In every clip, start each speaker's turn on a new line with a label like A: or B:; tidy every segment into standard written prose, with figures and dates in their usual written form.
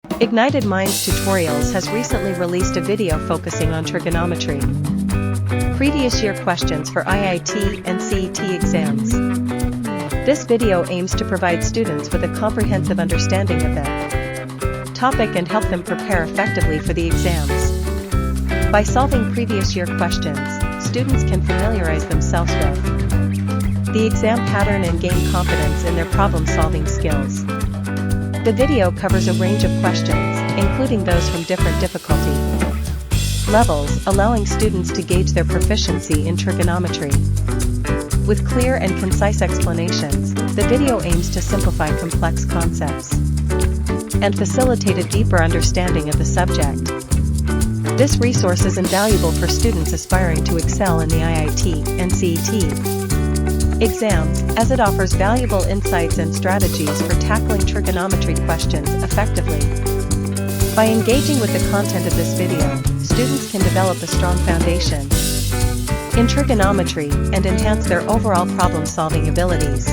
A: Ignited Minds Tutorials has recently released a video focusing on trigonometry. Previous year questions for IIT and CET exams. This video aims to provide students with a comprehensive understanding of the topic and help them prepare effectively for the exams. By solving previous year questions, students can familiarize themselves with the exam pattern and gain confidence in their problem-solving skills. The video covers a range of questions, including those from different difficulty levels, allowing students to gauge their proficiency in trigonometry. With clear and concise explanations, the video aims to simplify complex concepts and facilitate a deeper understanding of the subject. This resource is invaluable for students aspiring to excel in the IIT and CET exams, as it offers valuable insights and strategies for tackling trigonometry questions effectively. By engaging with the content of this video, students can develop a strong foundation in trigonometry and enhance their overall problem-solving abilities.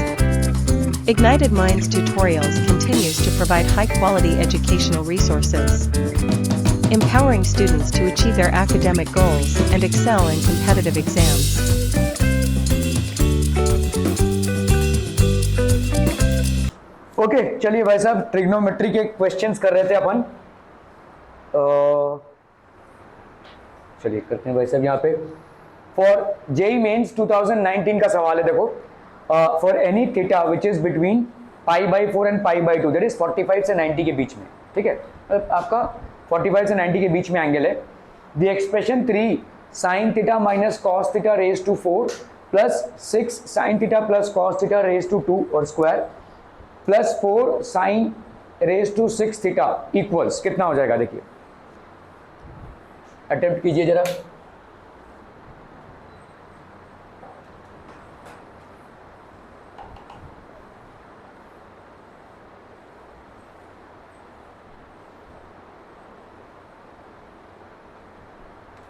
A: Ignited Minds Tutorials continues to provide high-quality educational resources, empowering students to achieve their academic goals and excel in competitive exams.
B: Okay चलिए भाई साहब, trigonometry के questions कर रहे थे अपन। चलिए करते हैं भाई साहब। यहाँ पे फॉर जेई मेंस 2019 का सवाल है, देखो। For any theta which is between π/4 and π/2, that is 45 से 90 के बीच में, ठीक है। आपका 45 से 90 के बीच में एंगल है। The expression 3 sin theta minus cos theta raise to 4 plus 6 sin theta plus cos theta raise to 2 और square plus 4 sin raise to 6 theta equals कितना हो जाएगा? देखिए, अटेम्प्ट कीजिए जरा।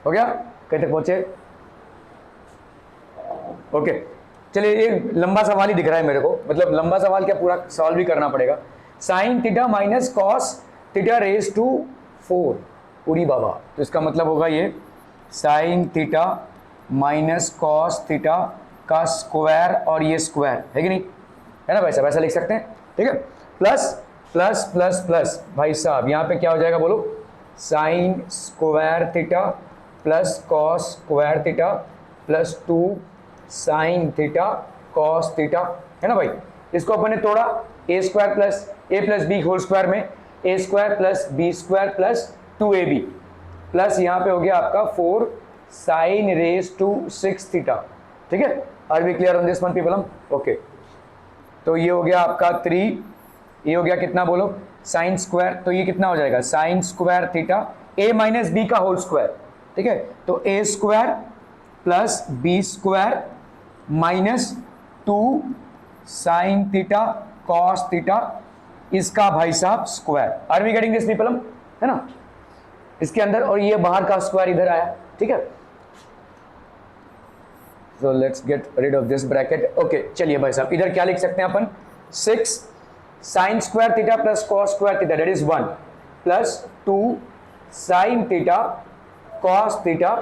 B: हो गया? कहीं तक पहुंचे? ओके चलिए, ये लंबा सवाल ही दिख रहा है मेरे को, मतलब लंबा सवाल क्या, पूरा सॉल्व भी करना पड़ेगा। Sine theta minus cos theta raise to 4, पूरी बाबा, तो इसका मतलब होगा ये sine theta minus cos theta का स्क्वायर, और ये स्क्वायर है कि नहीं, है ना भाई साहब? ऐसा लिख सकते हैं, ठीक है। प्लस प्लस प्लस प्लस भाई साहब, यहाँ पे क्या हो जाएगा बोलो? Sine square theta plus cos square theta plus 2 sine theta cos theta, है ना भाई? इसको अपन ने तोड़ा, A square plus A plus B whole square में A square plus B square plus 2ab plus यहाँ पे हो गया आपका 4 साइन रेज टू 6 थीटा, ठीक है। Are we clear on this one people? Okay, तो ये हो गया आपका 3, ये हो गया कितना बोलो? साइन स्क्वायर, तो ये कितना हो जाएगा? Sine square theta A minus B का होल स्क्वायर, ठीक है। तो A square plus B square minus 2 sine theta cos theta, इसका भाई साहब square. Are we getting this people? है ना, इसके अंदर, और ये बाहर का स्क्वायर इधर आया, ठीक है। So let's get rid of this bracket. Okay चलिए भाई साहब, इधर क्या लिख सकते हैं अपन? 6 sine square theta plus cos square theta, that is 1 plus 2 sine theta cos theta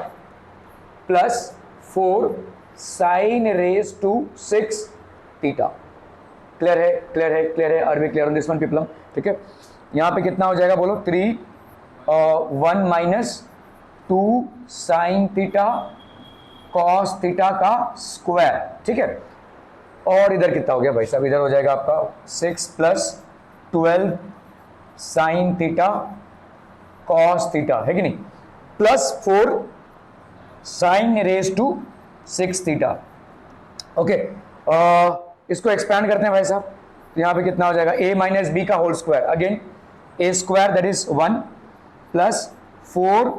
B: plus 4 sine raise to 6 theta. Clear है? क्लियर है? क्लियर है? Are we clear on this one people? ठीक है। यहाँ पे कितना हो जाएगा बोलो? 3 1 minus 2 sine theta cos theta का स्क्वायर, ठीक है। और इधर कितना हो गया भाई साहब? इधर हो जाएगा आपका 6 plus 12 sine theta cos theta, है कि नहीं, plus 4 sine raise to 6 theta. Okay, इसको एक्सपैंड करते हैं भाई साहब। तो यहाँ पे कितना हो जाएगा? a माइनस बी का whole square, again a square that is 1 plus 4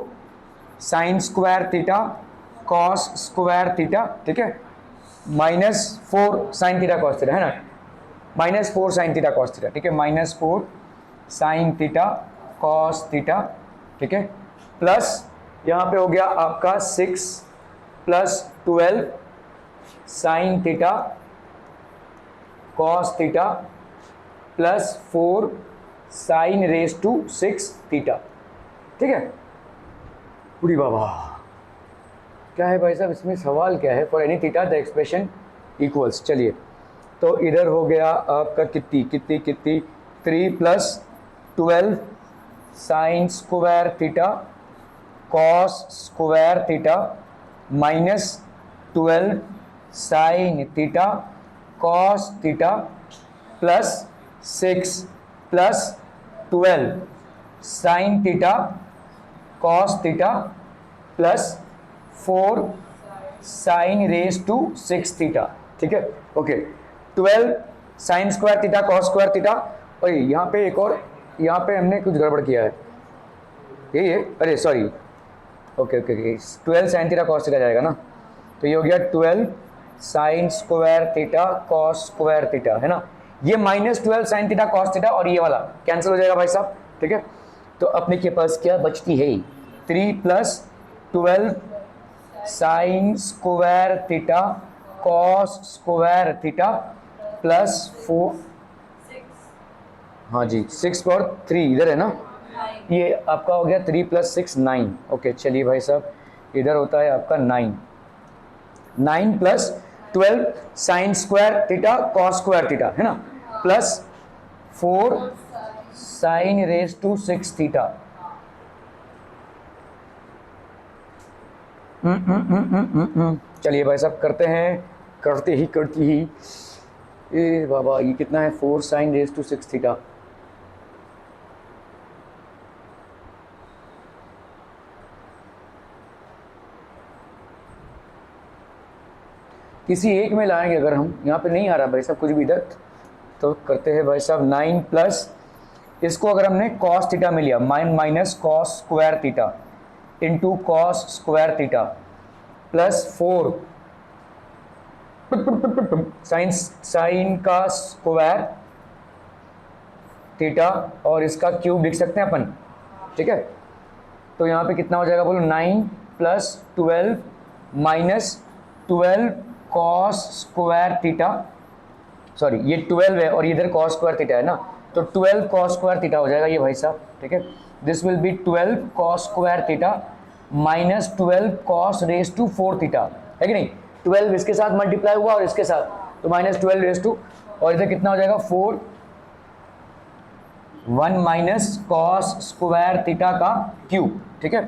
B: sine square theta cos square theta, ठीक है, minus 4 sine theta cos theta, है ना, minus 4 sine theta cos theta, ठीक है, minus 4 sine theta cos theta, ठीक है, plus यहाँ पे हो गया आपका 6 plus 12 sine theta cos theta plus 4 sine raise to 6 theta. ठीक है, पूरी बाबा क्या है भाई साहब, इसमें सवाल क्या है? For any theta the expression equals. चलिए, तो इधर हो गया आपका कितनी कितनी कितनी 3 plus 12 sine square theta cos square theta minus 12 sine theta cos theta plus 6 plus 12 sine theta cos theta plus 4 sine raise to 6 theta. ठीक है, okay, 12 sine square theta cos square theta. और यहाँ पे एक और, यहाँ पे हमने कुछ गड़बड़ किया है, यही है, अरे sorry, okay okay okay, 12 sine theta cos theta जाएगा ना, तो ये हो गया 12 sine square theta cos square theta, है ना। ये minus 12 sine theta cos theta और ये वाला कैंसिल हो जाएगा भाई साहब। ठीक है, तो अपने के पास क्या बचती है? 3 plus 12 sine square theta cos square theta plus 4, हाँ जी 6 और 3 इधर है ना, ये आपका हो गया 3 प्लस 6 9। ओके, चलिए भाई साहब, इधर होता है आपका 9 plus 12 sine square theta cos square theta, है ना, plus 4 sine raise to 6 theta. चलिए भाई साहब करते हैं, करते ही ए बाबा, ये कितना है? 4 साइन रेस टू 6 थीटा। किसी एक में लाएंगे अगर हम, यहाँ पे नहीं आ रहा भाई साहब कुछ भी इधर, तो करते हैं भाई साहब 9 प्लस, इसको अगर हमने कॉस थीटा में लिया, minus cos square theta into cos square theta plus 4 sine का स्क्वायर थीटा और इसका क्यूब लिख सकते हैं अपन। ठीक है, तो यहाँ पे कितना हो जाएगा बोलो? 9 plus 12 minus 12 cos square theta, sorry ये 12 है और इधर कॉस स्क्वायर थीटा है ना, तो 12 कॉस स्क्वायर थीटा हो जाएगा ये भाई साहब। ठीक है, this will be 12 cos square theta minus 12 cos raise to 4 theta, है कि नहीं? 12 इसके साथ मल्टीप्लाई हुआ और इसके साथ, तो माइनस 12 रेस टू, और इधर कितना हो जाएगा? 4 1 माइनस कॉस स्क्वायर थीटा का क्यूब। ठीक है,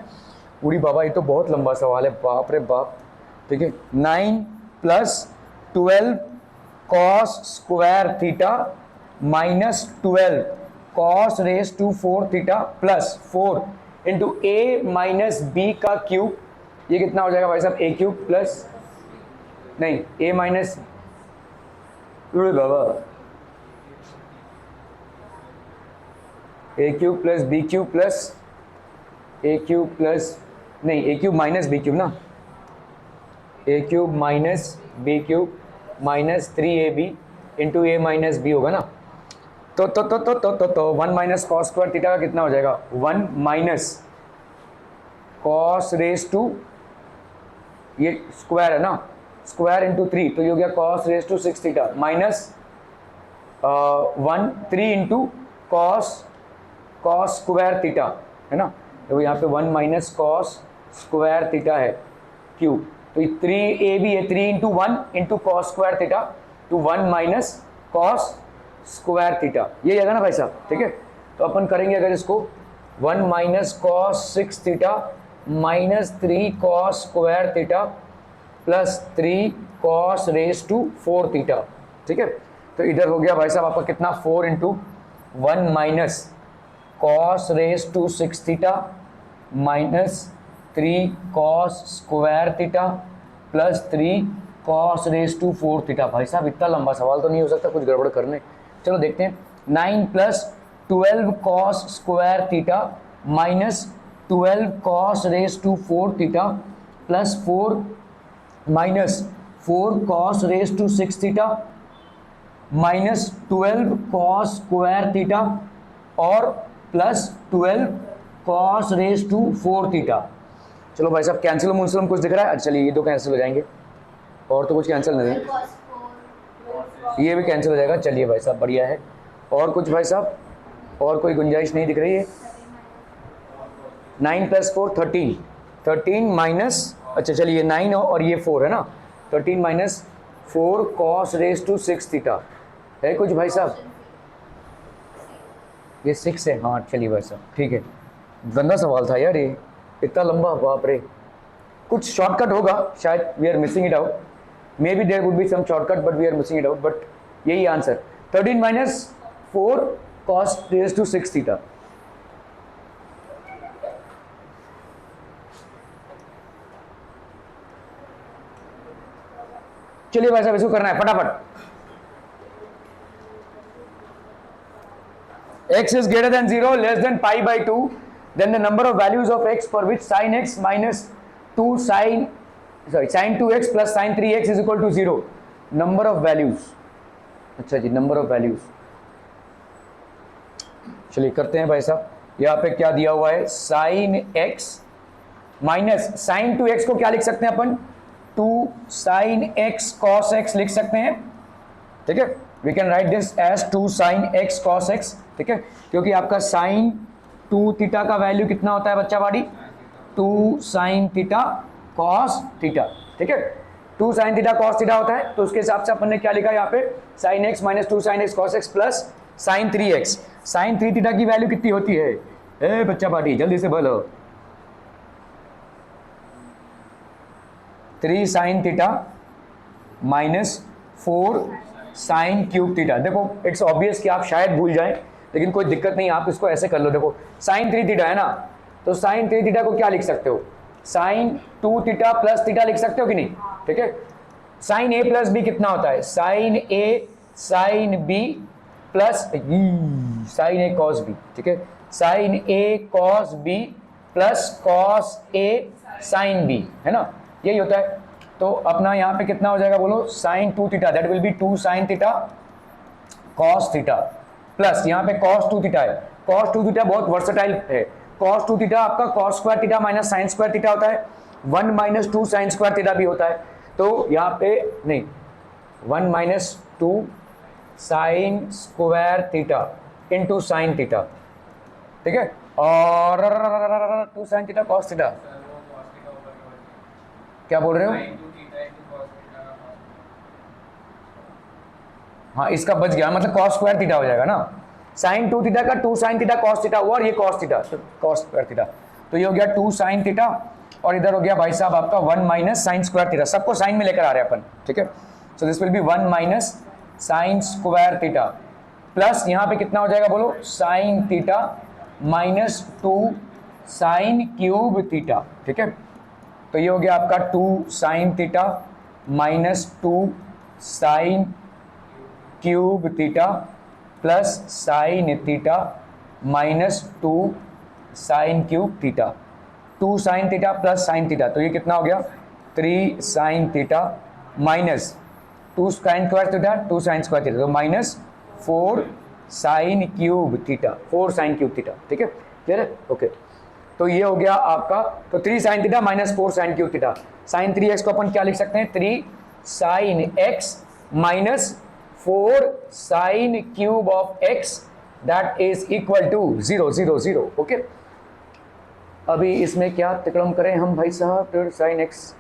B: पूरी बाबा ये तो बहुत लंबा सवाल है, बाप रे बाप। ठीक है, 9 plus 12 cos square theta minus 12 cos raise to 4 theta plus 4 into A minus B का क्यूब। ये कितना हो जाएगा भाई साहब? ए क्यूब प्लस, नहीं ए माइनस, बाबा A cube plus B cube plus A cube plus, नहीं A cube minus B cube ना, A cube minus B cube minus 3ab into A minus B होगा ना। तो 1 माइनस कॉस स्क्वायर थीटा का कितना हो जाएगा? 1 माइनस कॉस रेस टू, ये स्क्वायर है ना, स्क्वायर इंटू 3, तो ये हो गया cos raise to 6 theta minus 1 3 इंटू कॉस स्क्वायर थीटा, है ना, तो यहाँ पे 1 माइनस कॉस स्क्वायर थीटा है क्यूब, तो ये 3ab है, 3 into 1 into cos square theta to 1 minus cos square theta, ये जाएगा ना भाई साहब। ठीक है, तो अपन करेंगे अगर इसको 1 minus cos 6 theta minus 3 cos square theta plus 3 cos raise to 4 theta. ठीक है, तो इधर हो गया भाई साहब आपका कितना? 4 into 1 minus cos raise to 6 theta minus 3 cos square theta plus 3 cos raise to 4 theta. भाई साहब इतना लंबा सवाल तो नहीं हो सकता, कुछ गड़बड़ करने। चलो देखते हैं, 9 plus 12 cos square theta minus 12 cos raise to 4 theta plus 4 minus 4 cos raise to 6 theta minus 12 cos square theta और plus 12 cos raise to 4 theta. चलो भाई साहब कैंसिल मुंसिल कुछ दिख रहा है? अच्छा चलिए ये दो कैंसिल हो जाएंगे और तो कुछ कैंसिल नहीं, ये भी कैंसिल हो जाएगा। चलिए भाई साहब बढ़िया है। और कुछ भाई साहब? और कोई गुंजाइश नहीं दिख रही है। 9 + 4 13, 13 माइनस, अच्छा चलिए 9 और ये 4 है ना, 13 minus 4 cos raise to 6 theta है कुछ भाई साहब? ये 6 है, हाँ चलिए भाई साहब ठीक है। गंदा सवाल था यार ये, इतना लंबा, बाप रे। कुछ शॉर्टकट होगा शायद, we are missing it out, maybe there would be some shortcut but we are missing it out, but यही answer 13 minus 4 cos raise to 6 theta. चलिए भाई साहब इसको करना है फटाफट। x is greater than 0, less than pi by 2, then the number of values of x for which sin x minus 2 sin 2x plus sin 3x is equal to 0. Number of values, अच्छा जी number of values। चलिए करते हैं भाई साहब। यहाँ पे क्या दिया हुआ है, sin x minus sin 2x को क्या लिख सकते हैं अपन, 2 sin x cos x लिख सकते हैं, ठीक है। We can write this as 2 sin x cos x, ठीक है, क्योंकि आपका sin 2 थीटा का वैल्यू कितना होता है बच्चा बाड़ी, 2 sin थीटा cos थीटा, ठीक है। 2 sin थीटा cos थीटा होता है, तो उसके हिसाब से अपन ने क्या लिखा यहाँ पे, sin x minus 2 sin x cos x plus sin 3x। sin 3 theta की वैल्यू कितनी होती है, ए बच्चा बाड़ी जल्दी से बोलो, 3 sin theta minus 4 sine cube theta. देखो इट्स ऑब्वियस कि आप शायद भूल जाएं, लेकिन कोई दिक्कत नहीं, आप इसको ऐसे कर लो। देखो साइन 3 थीटा है ना, तो साइन 3 थीटा को क्या लिख सकते हो, साइन 2 थीटा प्लस थीटा लिख सकते हो कि नहीं, ठीक है। साइन ए प्लस बी कितना होता है, साइन ए साइन बी प्लस साइन ए कॉस बी, ठीक है। Sign A cos B plus cos A sine B, है ना, यही होता है। तो अपना यहाँ पे कितना हो जाएगा बोलो, sine 2 theta, that will be 2 sin theta cos theta plus यहाँ पे cos 2 थीटा है। cos 2 थीटा बहुत वर्सेटाइल है। cos 2 थीटा आपका cos square theta minus sine square theta होता है, 1 माइनस 2 साइन स्क्वायर थीटा भी होता है। तो यहाँ पे नहीं, 1 minus 2 sine square theta into sine theta, ठीक है, और 2 साइन थीटा cos थीटा। क्या बोल रहे हो, हाँ इसका बच गया, मतलब cos स्क्वायर थीटा हो जाएगा ना, sin 2 थीटा का 2 sin थीटा cos थीटा हुआ, और ये cos थीटा तो cos स्क्वायर थीटा, तो ये हो गया 2 sin थीटा, और इधर हो गया भाई साहब आपका 1 माइनस साइन स्क्वायर थीटा, सबको साइन में लेकर आ रहे हैं अपन, ठीक है। So this will B 1 minus sine square theta plus यहाँ पे कितना हो जाएगा बोलो, sign theta minus 2 sign cube theta, ठीक है। तो ये हो गया आपका 2 sine theta minus 2 sign cube theta plus sign theta minus 2 sign cube theta, 2 sine theta plus sine theta, तो ये कितना हो गया, 3 sine theta minus 2 sine square theta 2 sine square theta, तो minus 4 sine cube theta, 4 sine cube theta, ठीक है, clear है, okay. तो ये हो गया आपका, तो 3 sine theta minus 4 sine cube theta, sine 3x को अपन क्या लिख सकते हैं, 3 sine x minus 4 sine cube of x, that is equal to 0 0 0, okay. अभी इसमें क्या तिकड़म करें हम भाई साहब, फिर साइन x,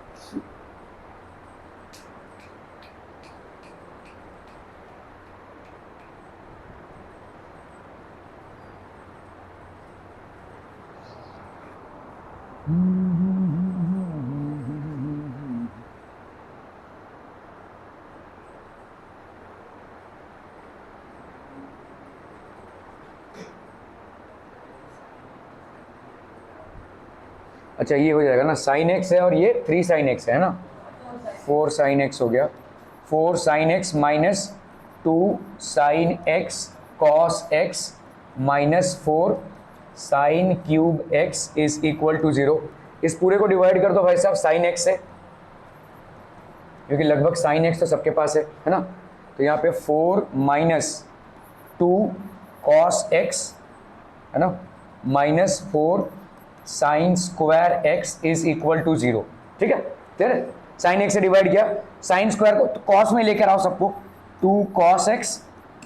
B: अच्छा ये हो जाएगा ना, साइन x है और ये 3 साइन x है ना, 4 साइन x हो गया, 4 sine x minus 2 sine x cos x minus 4 sine cube x is equal to 0। इस पूरे को डिवाइड कर दो भाई साहब साइन x से, क्योंकि लगभग साइन x तो सबके पास है ना, तो यहाँ पे 4 माइनस 2 कॉस x है ना minus 4 sine square x is equal to 0, ठीक है, ठीक है। साइन x से डिवाइड किया, साइन स्क्वायर को तो कॉस में लेकर आओ सबको, 2 कॉस x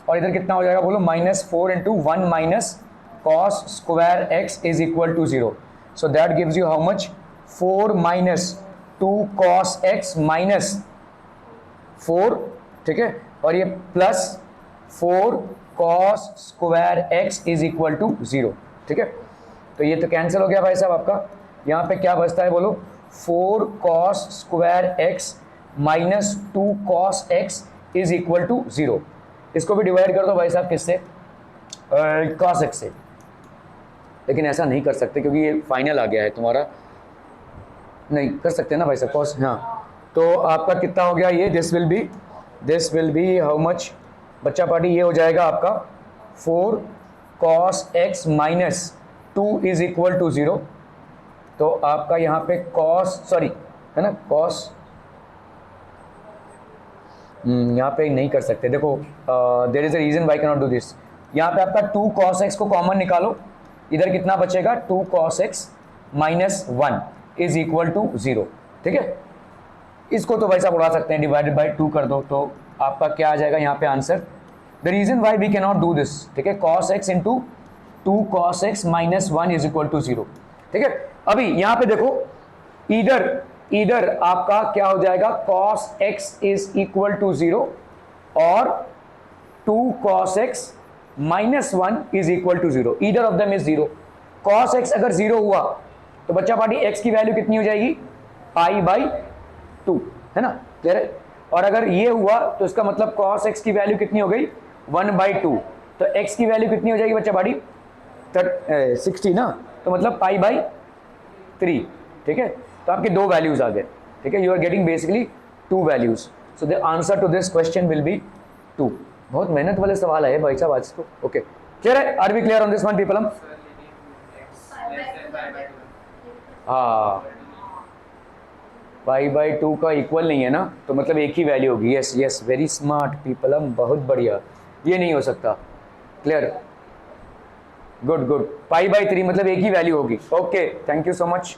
B: और इधर कितना हो जाएगा बोलो, -4 into 1 minus cos square x is equal to 0. So that gives you how much, 4 minus 2 cos x minus 4, ठीक है, और ये plus 4 cos square x is equal to 0, ठीक है. तो ये तो कैंसिल हो गया भाई साहब आपका. यहाँ पे क्या बचता है बोलो, 4 cos square x minus 2 cos x is equal to 0. इसको भी डिवाइड कर दो भाई साहब किससे, कॉस एक्स से. लेकिन ऐसा नहीं कर सकते क्योंकि ये फाइनल आ गया है तुम्हारा, नहीं कर सकते ना भाई साहब कॉस. हाँ, तो आपका कितना हो गया ये, this will be how much बच्चा पार्टी, ये हो जाएगा आपका 4 cos x minus 2 is equal to 0. तो आपका यहाँ पे कॉस, सॉरी है ना, कॉस, यहाँ पे नहीं कर सकते. देखो there is a reason why can not do this. यहाँ पे आपका 2 cos x को कॉमन निकालो, इधर कितना बचेगा, 2 cos x minus 1 is equal to 0, ठीक है. इसको तो भाई साहब उड़ा सकते हैं, डिवाइडेड बाई 2 कर दो, तो आपका क्या आ जाएगा यहाँ पे answer. The reason why we can not do this, ठीक है, cos x into 2 cos x minus 1 is equal to 0, ठीक है. अभी यहाँ पे देखो, इधर आपका क्या हो जाएगा, cos x is equal to 0 और 2 cos x minus 1 is equal to 0. Either of them is 0. cos x अगर 0 हुआ तो बच्चा पार्टी x की वैल्यू कितनी हो जाएगी, पाई बाई 2, है ना, क्लियर है. और अगर ये हुआ तो इसका मतलब cos x की वैल्यू कितनी हो गई, 1/2. तो x की वैल्यू कितनी हो जाएगी बच्चा पार्टी, 60 ना, तो मतलब पाई बाई 3, ठीक है. तो आपके 2 वैल्यूज आ गए, ठीक है. You are getting basically 2 values. So the answer to this question will be 2. बहुत मेहनत वाले सवाल है भाई साहब आज तो. ओके, क्लियर है, are we clear on this one people. हम हाँ, π/2 का इक्वल नहीं है ना, तो मतलब एक ही वैल्यू होगी. Yes yes, very smart people, हम बहुत बढ़िया. ये नहीं हो सकता, क्लियर, गुड गुड. π/3 मतलब एक ही वैल्यू होगी. Okay, thank you so much,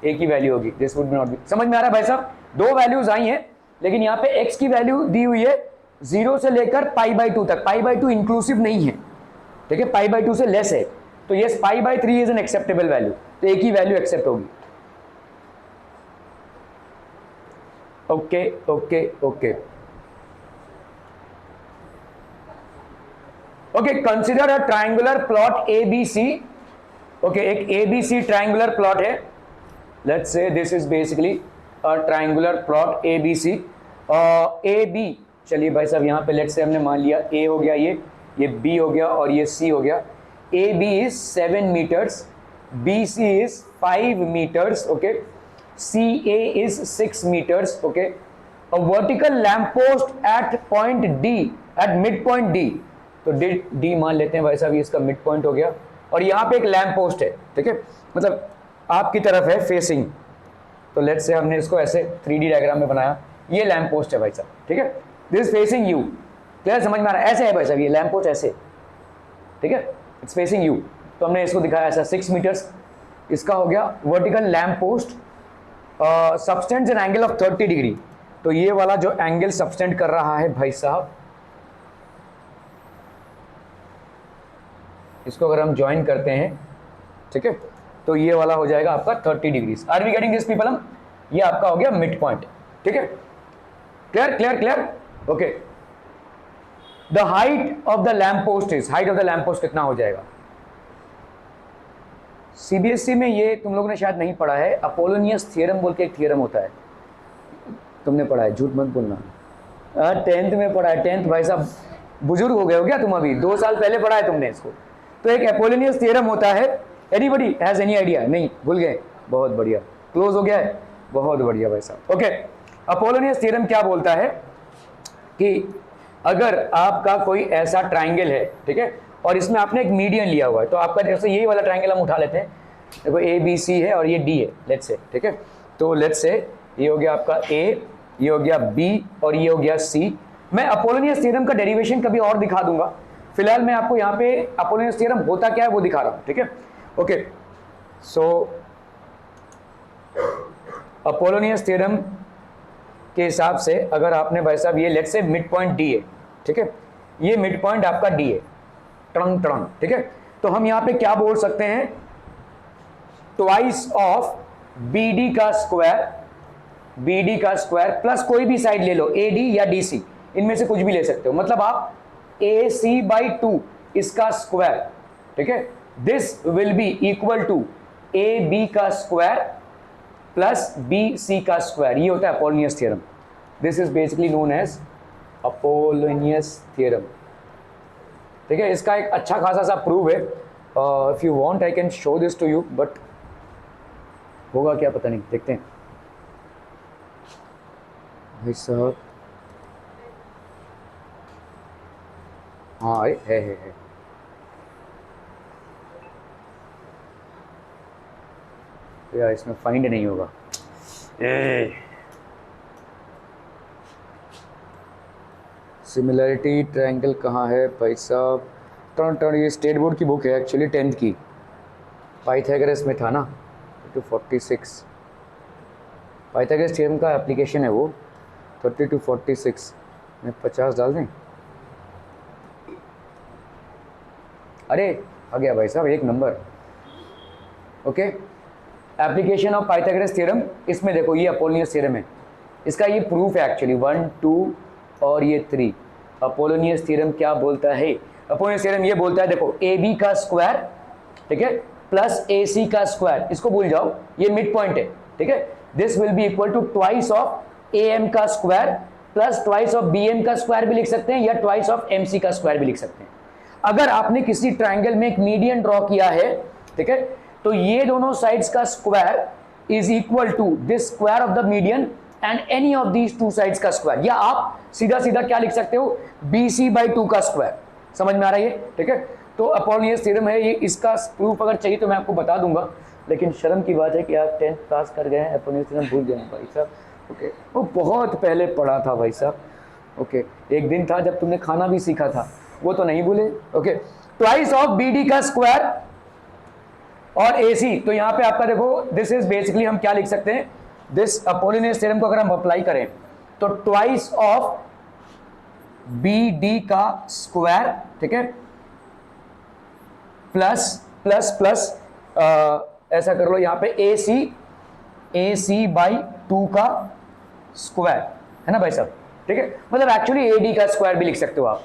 B: एक ही वैल्यू होगी. दिस वुड नॉट बी, समझ में आ रहा है भाई साहब. 2 वैल्यूज आई हैं, लेकिन यहाँ पे x की वैल्यू दी हुई है 0 से लेकर π/2 तक. π/2 इंक्लूसिव नहीं है, ठीक है, π/2 से लेस है. तो yes, π/3 is an acceptable value, तो एक ही वैल्यू एक्सेप्ट होगी. Okay okay okay okay. Consider a triangular plot ABC. Okay, एक ABC ट्रायंगुलर प्लॉट है. Let's say this is basically a triangular plot ABC. AB, चलिए भाई साहब यहाँ पे लेट्स से हमने मान लिया A हो गया, ये B हो गया और ये C हो गया. AB is 7 meters, BC is 5 meters, okay, CA is 6 meters, okay. A vertical lamppost at point D, at midpoint D. तो D मान लेते हैं भाई साहब, ये इसका मिड पॉइंट हो गया. और यहाँ पे एक लैम्प पोस्ट है, ठीक है, मतलब आपकी तरफ है फेसिंग. तो लेट्स से हमने इसको ऐसे 3D डायग्राम में बनाया. ये लैम्प पोस्ट है भाई साहब, ठीक है. दिस फेसिंग यू, क्लियर, समझ में आ रहा है. ऐसे है भाई साहब ये लैम्प पोस्ट, ऐसे, ठीक है, इट्स फेसिंग यू. तो हमने इसको दिखाया ऐसा 6 मीटर्स. इसका हो गया vertical lamp post, subtends an angle of 30 degree. तो ये वाला जो एंगल सबस्टेंड कर रहा है भाई साहब, इसको अगर हम ज्वाइन करते हैं, ठीक है, तो ये वाला हो जाएगा आपका 30 degree. Are we getting this people. हम ये आपका हो गया मिड पॉइंट, ठीक है, clear clear clear. Okay, the height of the lamp post is, height of the lamp post कितना हो जाएगा. सीबीएसई में ये तुम लोगों ने शायद नहीं पढ़ा है, अपोलोनियस थ्योरम बोल के एक थ्योरम होता है. तुमने पढ़ा है, झूठ मत बोलना. 10th में पढ़ा है. 10th भाई साहब बुजुर्ग हो गए हो क्या तुम, अभी 2 साल पहले पढ़ा है तुमने इसको. तो एक अपोलोनियस थ्योरम होता है. Anybody has any idea? नहीं, भूल गए, बहुत बढ़िया, क्लोज हो गया है, बहुत बढ़िया भाई साहब. ओके, अपोलोनियस थ्योरम क्या बोलता है कि अगर आपका कोई ऐसा ट्राइंगल है, ठीक है, और इसमें आपने एक मीडियन लिया हुआ है, तो आपका जैसे यही वाला ट्राइंगल हम उठा लेते हैं. देखो ABC है और ये D है, लेट्स से, ठीक है. तो लेट्स से ये हो गया आपका A, ये हो गया B और ये हो गया C. मैं अपोलोनियस थ्योरम का डेरिवेशन कभी और दिखा दूंगा. फिलहाल मैं आपको यहाँ पे अपोलोनियस थ्योरम होता क्या है वो दिखा रहा हूँ, ठीक है. ओके, सो अपोलोनियस थ्योरम के हिसाब से अगर आपने भाई साहब ये let's say mid point D है, ठीक है, ये मिड पॉइंट आपका डी है, ट्रंग ट्रंग, ठीक है। तो हम यहां पे क्या बोल सकते हैं, ट्वाइस ऑफ BD का स्क्वायर, BD का स्क्वायर प्लस कोई भी साइड ले लो, AD या DC, इनमें से कुछ भी ले सकते हो, मतलब आप AC/2 इसका स्क्वायर, ठीक है, this will be equal to AB का स्क्वायर प्लस BC का स्क्वायर। ये होता है Apollonius theorem. This is basically known as Apollonius theorem, ठीक है। इसका एक अच्छा खासा सा प्रूव है, if you want I can show this to you, but होगा क्या पता नहीं, देखते हैं भाई साहब। हाँ है यार, इसमें फाइंड नहीं होगा। सिमिलरिटी ट्रायंगल कहाँ है भाई साहब? टर्न ये स्टेट बोर्ड की बुक है एक्चुअली, 10th की, पाइथागोरस में था ना, 246 पाइथागोरस थ्योरम का एप्लीकेशन है वो, 30 to 46 में 50 डाल दें। अरे आ गया भाई साहब, एक number. Okay, application of Pythagoras theorem, इसमें देखो ये अपोलोनियस थ्योरम है, इसका ये प्रूफ है एक्चुअली 1 2 और ये 3। अपोलोनियस थ्योरम क्या बोलता है? अपोलोनियस थ्योरम ये बोलता है, देखो AB का स्क्वायर, ठीक है, प्लस AC का स्क्वायर, इसको भूल जाओ, ये मिड पॉइंट है, ठीक है, this will be equal to twice of AM का square plus twice of BM का स्क्वायर भी लिख सकते हैं, या ट्वाइस ऑफ MC का स्क्वायर भी लिख सकते हैं। अगर आपने किसी ट्रायंगल में एक मीडियन ड्रॉ किया है, ठीक है, तो ये दोनों साइड्स का square is equal to this square of the median and any of these two sides का स्क्वायर, या आप सीधा सीधा क्या लिख सकते हो, BC/2 का स्क्वायर। समझ में आ रहा है ये, ठीक है। तो अपोलोनियस थ्योरम है ये, इसका प्रूफ अगर चाहिए तो मैं आपको बता दूंगा, लेकिन शर्म की बात है कि आप 10th पास कर गए हैं, अपोलोनियस थ्योरम भूल गए भाई साहब। ओके, वो बहुत पहले पढ़ा था भाई साहब। ओके, एक दिन था जब तुमने खाना भी सीखा था, वो तो नहीं भूले। ओके, ट्वाइस ऑफ BD का स्क्वायर और AC, तो यहाँ पे आपका देखो दिस इज बेसिकली हम क्या लिख सकते हैं, दिस अपोलोनियस थ्योरम को अगर हम अप्लाई करें तो ट्वाइस ऑफ BD का स्क्वायर, ठीक है, प्लस प्लस प्लस ऐसा कर लो यहाँ पे AC/2 का स्क्वायर, है ना भाई साहब, ठीक है। मतलब एक्चुअली AD का स्क्वायर भी लिख सकते हो आप,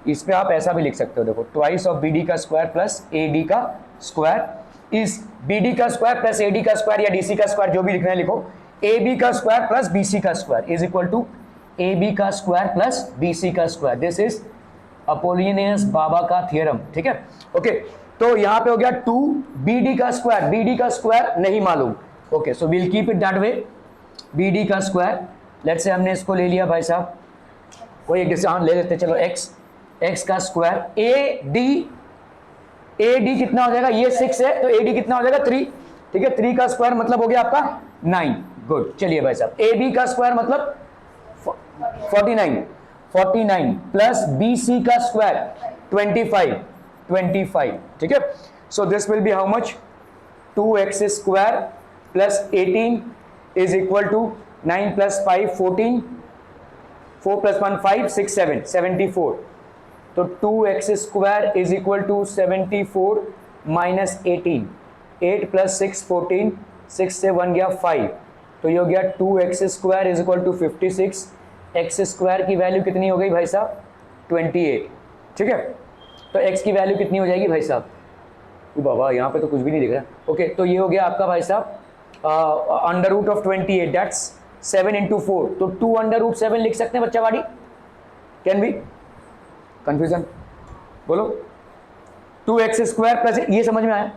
B: इस पे आप ऐसा भी लिख सकते हो, देखो ट्वाइस ऑफ BD का स्क्वायर प्लस AD का स्क्वायर इज BD का स्क्वायर प्लस AD का स्क्वायर या DC का स्क्वायर, जो भी लिखना है लिखो, AB का स्क्वायर प्लस BC का square is equal to AB का स्क्वायर प्लस BC का स्क्वायर। दिस इज अपोलोनियस बाबा का थ्योरम, ठीक है। ओके, तो यहाँ पे हो गया 2 BD का स्क्वायर, BD का स्क्वायर नहीं मालूम। Okay, so will keep it that way, BD का स्क्वायर, लेट्स से हमने इसको ले लिया भाई साहब, कोई एक डिस्टेंस ले लेते, चलो x का स्क्वायर, AD कितना हो जाएगा, ये 6 है तो AD कितना हो जाएगा 3, ठीक है, 3 का स्क्वायर मतलब हो गया आपका 9। गुड, चलिए भाई साहब, AB का स्क्वायर मतलब 49 प्लस BC का स्क्वायर 25, ठीक है। So this will be how much, 2x square plus 18 is equal to 9 plus 5 14, 4 plus 1 5 6 7 74, तो 2x square is equal to 74 minus 18, 8 plus 6 14, 6 से 1 गया 5, तो ये हो गया 2x square is equal to 56, x square की वैल्यू कितनी हो गई भाई साहब 28, ठीक है। तो x की वैल्यू कितनी हो जाएगी भाई साहब, बाबा यहाँ पे तो कुछ भी नहीं दिख रहा। ओके, तो ये हो गया आपका भाई साहब under root of 28, that's 7 into 4, तो 2 अंडर रूट 7 लिख सकते हैं बच्चा वाड़ी, कैन बी कंफ्यूजन, बोलो 2x स्क्वायर प्लस, ये समझ में आया?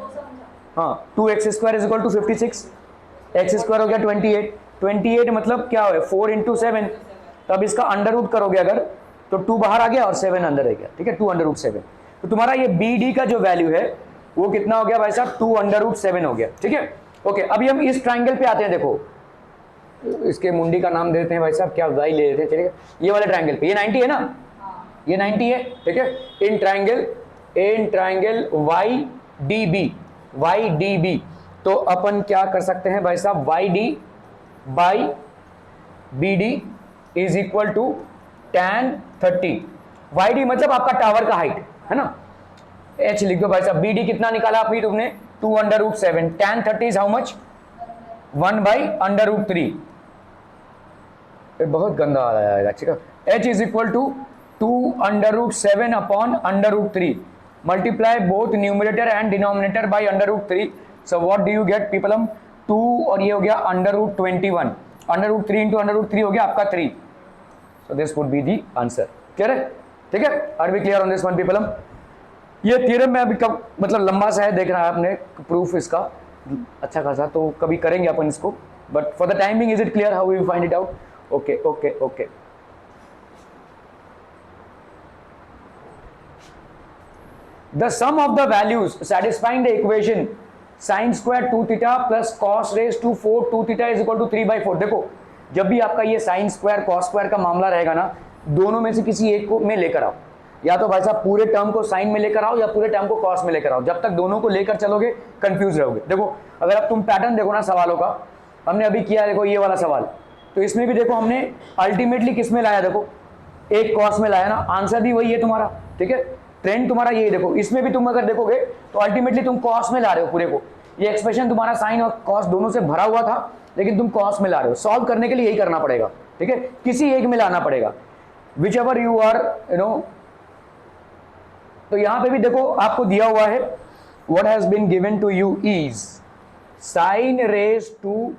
B: हाँ, 2x square is equal to 56, x square हो गया 28 मतलब क्या हो, 4 into 7, तो अब इसका अंडर रूट करोगे अगर तो 2 बाहर आ गया और 7 अंदर रह गया, ठीक है, 2 अंडर रूट 7, तो तुम्हारा ये BD का जो वैल्यू है वो कितना हो गया भाई साहब 2 अंडर रूट 7 हो गया, ठीक है। ओके, अभी हम इस ट्राइंगल पे आते हैं, देखो इसके मुंडी का नाम देते हैं भाई साहब, क्या वाई ले लेते हैं, चलिए ये वाले ट्राइंगल पे, ये 90 है ना, ये 90 है, ठीक है। इन ट्राइंगल YDB, तो अपन क्या कर सकते हैं भाई साहब, YD by BD is equal to tan 30, YD मतलब आपका टावर का हाइट है ना, H लिख दो भाई साहब। BD कितना निकाला अभी तुमने 2√7, tan 30 इज हाउ मच 1/√3। बहुत गंदा आ रहा है ठीक है। H is equal to 2√7 upon √3 multiply both numerator and denominator by √3। So what do you get people 2 और ये हो गया √21, √3 इंटू √3 हो गया आपका 3। So this would be the answer. Clear है? ठीक है, are we clear on this one people? ये थ्योरम में अभी कब मतलब लंबा सा है, देख रहा है आपने प्रूफ इसका अच्छा खासा, तो कभी करेंगे अपन इसको, but for the timing is it clear how we find it out? Okay okay okay. The sum of the values satisfying the equation sin square 2 theta plus cos raised to 4 2 theta is equal to 3/4। देखो जब भी आपका ये sin square cos square का मामला रहेगा ना, दोनों में से किसी एक को में लेकर आओ, या तो भाई साहब पूरे टर्म को sin में लेकर आओ या पूरे टर्म को cos में लेकर आओ। जब तक दोनों को लेकर चलोगे कंफ्यूज रहोगे। देखो अगर अब तुम पैटर्न देखो ना सवालों का, हमने अभी किया देखो ये वाला सवाल, तो इसमें भी देखो हमने अल्टीमेटली किस में लाया, देखो एक cos में लाया ना, आंसर भी वही है तुम्हारा। ठीक है, ट्रेंड तुम्हारा ये देखो, इसमें भी तुम अगर देखोगे तो अल्टीमेटली तुम कॉस में ला रहे हो पूरे को। ये एक्सप्रेशन तुम्हारा साइन और कॉस दोनों से भरा हुआ था, लेकिन तुम कॉस में ला रहे हो। सॉल्व करने के लिए यही करना पड़ेगा। ठीक है, किसी एक में लाना पड़ेगा, whichever you are you know. तो यहां पे भी देखो आपको दिया हुआ है, what has been given to you is sine raise to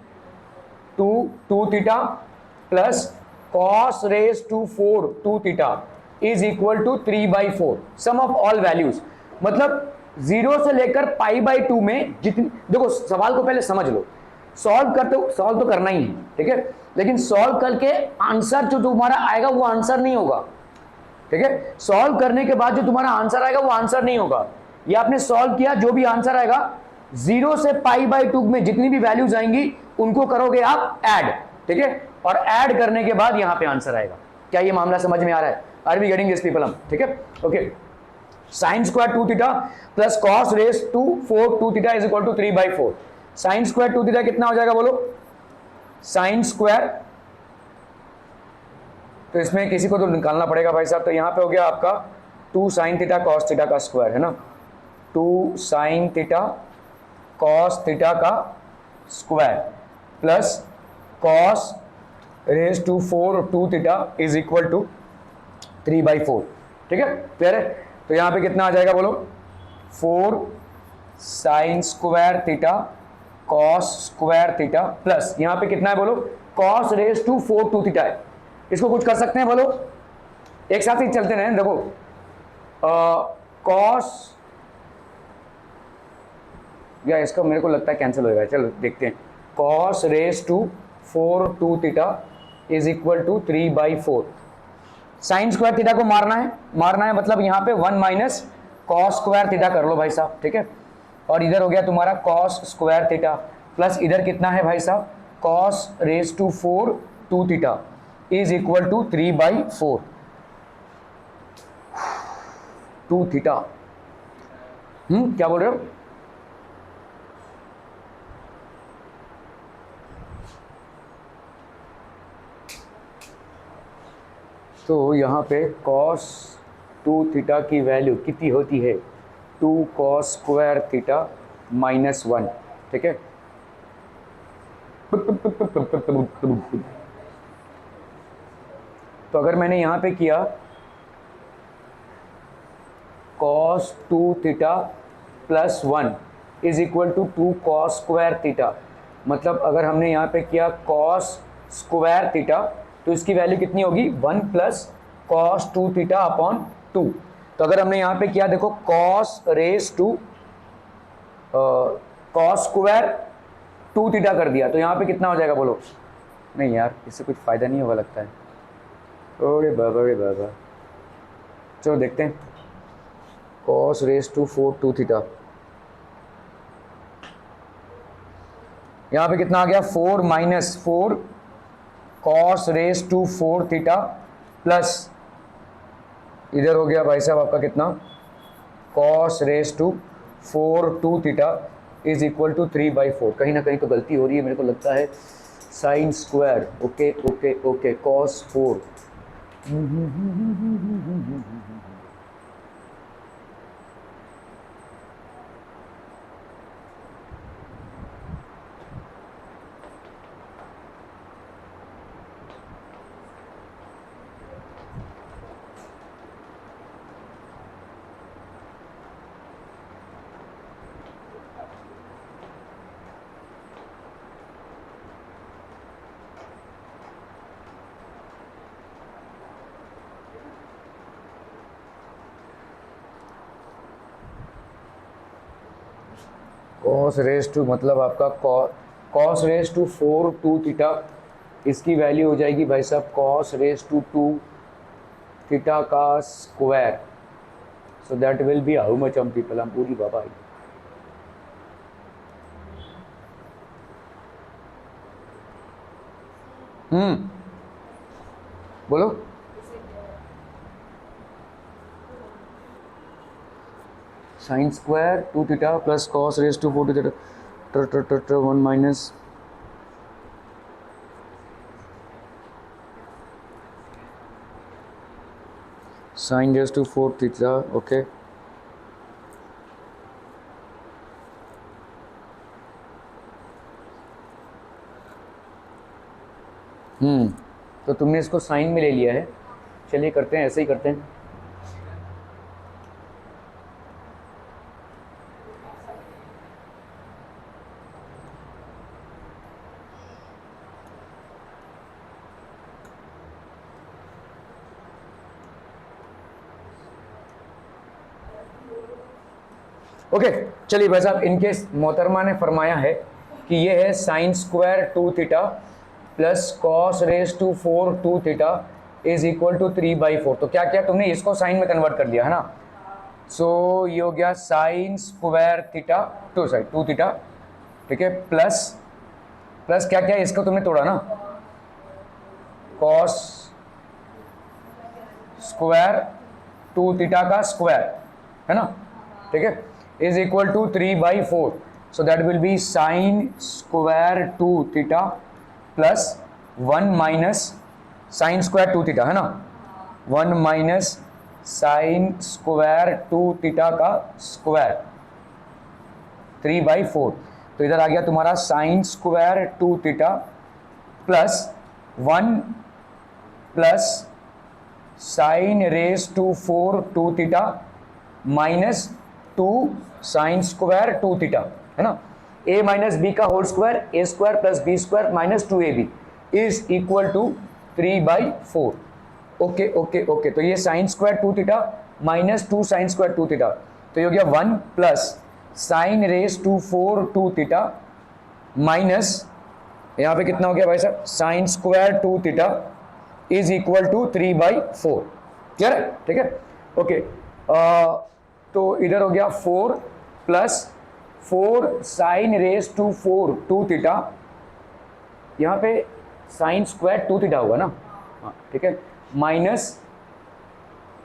B: 2 theta plus cos raise to 4 2 theta is equal to 3/4 sum of all values. मतलब 0 से लेकर π/2 में जितनी, देखो सवाल को पहले समझ लो, सॉल्व तो करना ही है। ठीक है, लेकिन सॉल्व करके आंसर जो तुम्हारा आएगा वो आंसर नहीं होगा। ठीक है, सॉल्व करने के बाद जो तुम्हारा आंसर आएगा वो आंसर नहीं होगा। ये आपने सॉल्व किया, जो भी आंसर आएगा 0 से π/2 में जितनी भी वैल्यूज आएंगी उनको करोगे आप ऐड। ठीक है, और ऐड करने के बाद यहां पे आंसर आएगा। क्या ये मामला समझ में आ रहा है? Are we getting this people? ठीक है, okay. Sine square 2 theta plus cos raise to 4 2 theta is equal to 3/4। Sine square 2 theta कितना हो जाएगा बोलो? साइन स्क्वायर, तो इसमें किसी को तो निकालना पड़ेगा भाई साहब, तो यहां पे हो गया आपका 2 साइन थीटा कॉस थीटा का स्क्वायर है ना, 2 साइन थीटा कॉस थीटा का square plus cos raise to 4 2 theta is equal to 3/4। ठीक है, क्लियर है? तो यहां पे कितना आ जाएगा बोलो? 4 sine square theta cos square theta plus यहां पे कितना है बोलो? कॉस रेज टू 4 2 थीटा है। इसको कुछ कर सकते हैं बोलो, एक साथ ही चलते रहे। देखो कॉस या इसका मेरे को लगता है कैंसिल होएगा, चलो देखते हैं। Cos raise to 4 2 theta is equal to 3/4। Sine square theta को मारना है मतलब यहाँ पे 1 माइनस कॉस स्क्वायर थीटा कर लो भाई साहब। ठीक है, और इधर हो गया तुम्हारा कॉस स्क्वायर थीटा प्लस इधर कितना है भाई साहब? Cos raise to 4 2 theta is equal to 3/4 2 theta. क्या बोल रहे हो? तो यहाँ पे cos 2 थीटा की वैल्यू कितनी होती है? 2 cos स्क्वायर थीटा माइनस 1। ठीक है, तो अगर मैंने यहाँ पे किया cos 2 theta plus 1 is equal to 2 cos square theta, मतलब अगर हमने यहाँ पे किया cos स्क्वायर थीटा तो इसकी वैल्यू कितनी होगी? 1 प्लस कॉस 2 थीटा अपॉन 2। तो अगर हमने यहाँ पे किया देखो cos raise to cos square 2 theta कर दिया, तो यहाँ पे कितना हो जाएगा बोलो? नहीं यार, इससे कुछ फ़ायदा नहीं होगा लगता है। अरे बाबा, चलो देखते हैं। कॉस रेज टू 4 2 थीटा, यहाँ पे कितना आ गया? 4 minus 4 cos raise to 4 theta plus इधर हो गया भाई साहब आपका कितना? Cos raise to 4 2 theta is equal to 3/4। कहीं ना कहीं तो गलती हो रही है मेरे को लगता है। Sine square okay cos 4 cos raise to मतलब आपका कॉस रेस टू 4 2 थीटा, इसकी वैल्यू हो जाएगी भाई साहब कॉस रेस टू 2 थीटा का square. So that will be how much हम पीपल, हम पूरी बाबा. बोलो. Sine square 2 theta plus cos raise to 4 theta 1 minus sine raise to 4 theta. Okay, तो तुमने इसको साइन में ले लिया है. चलिए करते हैं, ऐसे ही करते हैं. ओके चलिए भाई साहब, इनके मोहतरमा ने फरमाया है कि ये है sine square 2 theta plus cos raise to 4 2 theta is equal to 3/4. तो क्या क्या तुमने इसको साइन में कन्वर्ट कर दिया है ना. सो ये हो गया साइन स्क्वायर थीटा 2 थीटा, ठीक है, प्लस प्लस क्या क्या इसको तुमने तोड़ा ना, कॉस स्क्वायर 2 थीटा का स्क्वायर है ना, ठीक है, is equal to 3/4. So that will be sine square 2 theta plus 1 minus sine square 2 theta है ना, 1 माइनस साइन स्क्वायर 2 थीटा का स्क्वायर 3/4. तो इधर आ गया तुम्हारा sine square 2 theta plus 1 plus sine raise to 4 2 theta minus 2 sine square 2 theta है ना. a माइनस बी का whole square a square plus B square minus 2ab is equal to 3/4. Okay okay okay, तो ये sine square 2 theta minus 2 sine square 2 theta, तो ये हो गया 1 plus sine raise to 4 2 theta minus यहाँ पे कितना हो गया भाई साहब sine square 2 theta is equal to 3/4. Clear है, ठीक है, ओके. तो इधर हो गया 4 plus 4 sine raise to 4 2 theta, यहाँ पे साइन स्क्वायर 2 थीटा होगा ना, हाँ ठीक है, minus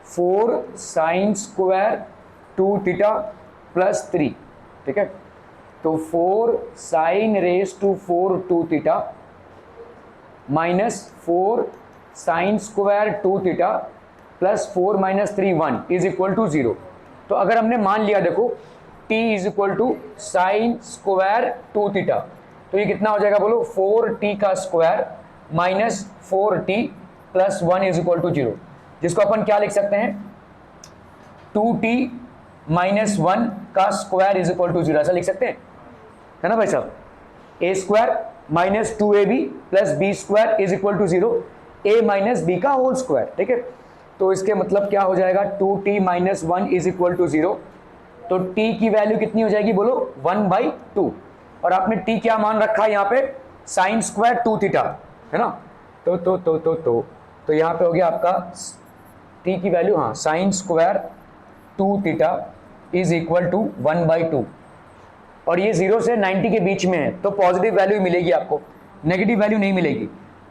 B: 4 sine square 2 theta plus 3, ठीक है. तो 4 sine raise to 4 2 theta minus 4 sine square 2 theta plus 4 minus 3 1 is equal to 0. तो अगर हमने मान लिया देखो t is equal to sine square 2 theta, तो ये कितना हो जाएगा बोलो 4t का square minus 4t plus 1 is equal to 0, जिसको अपन क्या लिख सकते हैं 2t माइनस 1 का स्क्वायर इज इक्वल टू 0, ऐसा लिख सकते हैं है ना भाई साहब. a square minus 2ab plus b square is equal to 0, a minus b का होल स्क्वायर, ठीक है. तो इसके मतलब क्या हो जाएगा 2t minus 1 is equal to 0. तो t की वैल्यू कितनी हो जाएगी बोलो 1/2, और आपने t क्या मान रखा है यहाँ पे साइन स्क्वायर 2 थीटा है ना. तो यहाँ पे हो गया आपका t की वैल्यू, हाँ sine square 2 theta is equal to 1/2, और ये 0 से 90 के बीच में है, तो पॉजिटिव वैल्यू मिलेगी आपको, नेगेटिव वैल्यू नहीं मिलेगी.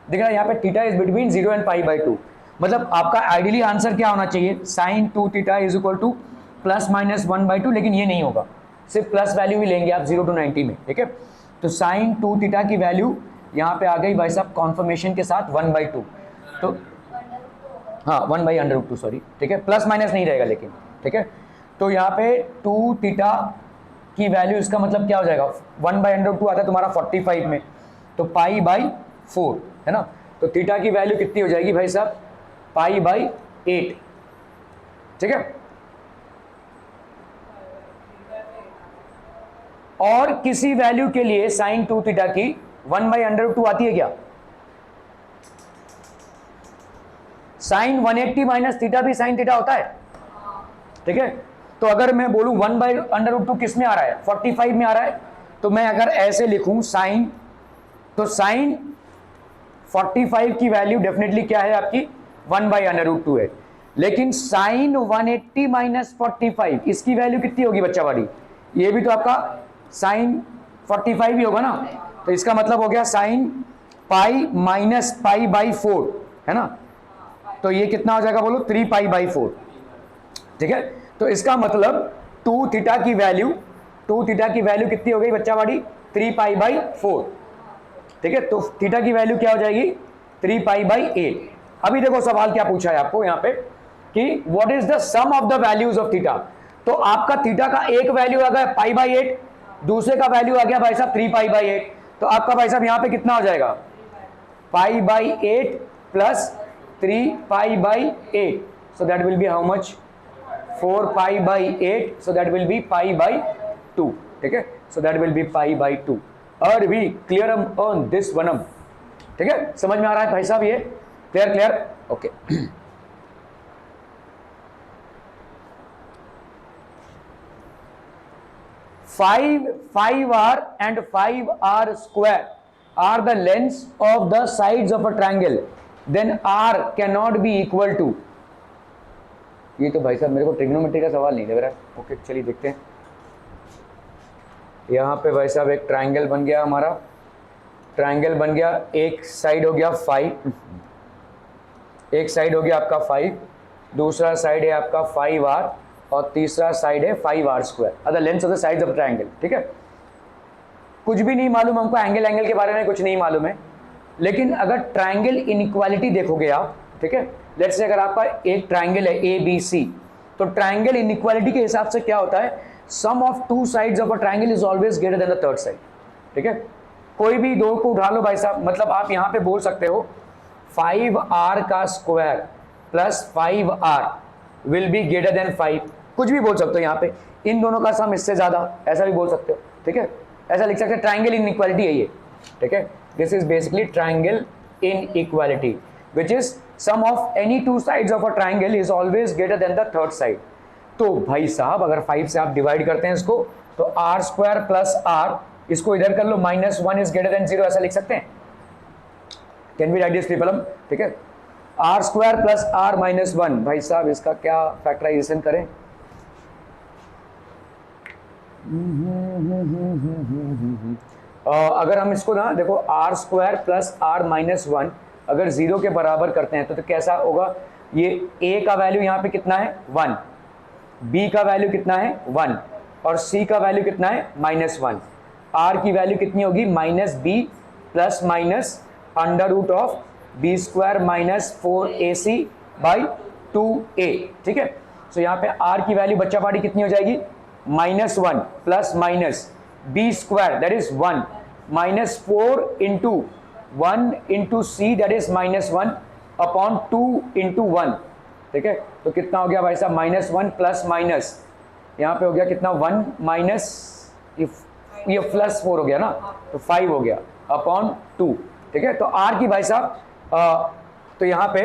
B: देख रहा यहाँ पे थीटा इज बिटवीन 0 एंड π/2, मतलब आपका आइडियली आंसर क्या होना चाहिए sine 2 theta is equal to plus minus 1/2, लेकिन ये नहीं होगा, सिर्फ प्लस वैल्यू ही लेंगे आप 0 to 90 में, ठीक है. तो साइन 2 थीटा की वैल्यू यहाँ पे आ गई भाई साहब कॉन्फर्मेशन के साथ 1/2. तो हाँ 1/√2 सॉरी, ठीक है, प्लस माइनस नहीं रहेगा लेकिन, ठीक है। तो यहाँ पे 2 थीटा की वैल्यू, इसका मतलब क्या हो जाएगा, 1/√2 आता है तुम्हारा 45 में, तो π/4 है ना। तो थीटा की वैल्यू कितनी हो जाएगी भाई साहब, π/8, ठीक है। और किसी वैल्यू के लिए साइन 2 थीटा की 1/√2 आती है क्या, साइन 180 माइनस थीटा भी साइन थीटा होता है, ठीक है। तो अगर मैं बोलूं 1/√2 किस में आ रहा है, 45 में आ रहा है, तो मैं अगर ऐसे लिखूं साइन, तो साइन 45 की वैल्यू डेफिनेटली क्या है आपकी 1/√2 है। लेकिन साइन 180 माइनस 45 इसकी वैल्यू कितनी होगी बच्चा वाली, ये भी तो आपका साइन 45 ही होगा ना। तो इसका मतलब हो गया साइन पाई माइनस π/4 है ना। तो ये कितना हो जाएगा बोलो, 3π/4, ठीक है। तो इसका मतलब 2 थीटा की वैल्यू कितनी हो गई बच्चा वाली, 3π/4, ठीक है। तो थीटा की वैल्यू क्या हो जाएगी, 3π/8। अभी देखो सवाल क्या पूछा है आपको यहाँ पे कि what is the sum of the values of theta. तो आपका थीटा का एक वैल्यू आ गया π/8, दूसरे का वैल्यू आ गया भाई साहब 3π/8। तो आपका भाई साहब यहाँ पे कितना हो जाएगा, π/8 plus 3π/8, so that will be how much, 4π/8, so that will be π/2, ठीक है। so that will be π/2। और भी क्लियर ऑन दिस वनम, ठीक है, समझ में आ रहा है भाई साहब, ये clear, okay. 5r and 5r square are the lengths of the sides of a triangle, then r cannot be equal to, ये तो भाई साहब मेरे को ट्रिग्नोमेट्री का सवाल नहीं लग रहा है। ओके चलिए देखते हैं। यहाँ पे भाई साहब एक ट्रायंगल बन गया, हमारा ट्रायंगल बन गया, एक साइड हो गया 5, एक साइड हो गया आपका 5, दूसरा साइड है आपका 5r और तीसरा साइड है 5r square, other lengths of the sides of triangle, ठीक है। कुछ भी नहीं मालूम हमको, एंगल के बारे में कुछ नहीं मालूम है, लेकिन अगर ट्रायंगल इनइक्वालिटी देखोगे आप, ठीक है, लेट्स से अगर आपका एक ट्रायंगल है ABC, तो ट्रायंगल इनइक्वालिटी के हिसाब से क्या होता है, sum of 2 sides of a triangle is always greater than the third side, ठीक है। कोई भी दो को उठा लो भाई साहब, मतलब आप यहाँ पे बोल सकते हो 5r का square plus 5r will be greater than 5, कुछ भी बोल सकते हो यहाँ पे, इन दोनों का सम इससे ज्यादा, ऐसा भी बोल सकते हो, ठीक है, ऐसा लिख सकते हैं। ट्रायंगल इनइक्वालिटी है ये, ठीक है, this is basically triangle inequality which is sum of any 2 sides of a triangle is always greater than the third side। तो भाई साहब अगर 5 से आप डिवाइड करते हैं इसको, तो r स्क्वायर प्लस r, इसको इधर कर लो, -1 इज ग्रेटर देन 0, ऐसा लिख सकते हैं, कैन बी राइट दिस ट्रिपलम, ठीक है। r स्क्वायर प्लस r -1, भाई साहब इसका क्या फैक्टराइजेशन करें, अगर हम इसको ना देखो r स्क्वायर प्लस r -1 अगर 0 के बराबर करते हैं तो कैसा होगा, ये a का वैल्यू यहाँ पे कितना है 1, b का वैल्यू कितना है 1 और c का वैल्यू कितना है -1, r की वैल्यू कितनी होगी -b plus minus under root of b square minus 4ac by 2a, ठीक है। सो यहाँ पे r की वैल्यू बच्चा पार्टी कितनी हो जाएगी, -1 plus minus b square that is 1 minus 4 into 1 into see that is -1 upon 2 into 1, ठीक है। तो कितना हो गया भाई साहब -1 प्लस माइनस, यहाँ पे हो गया कितना 1 माइनस ये प्लस 4 हो गया ना, तो 5 हो गया अपॉन 2, ठीक है। तो r की भाई साहब तो यहाँ पे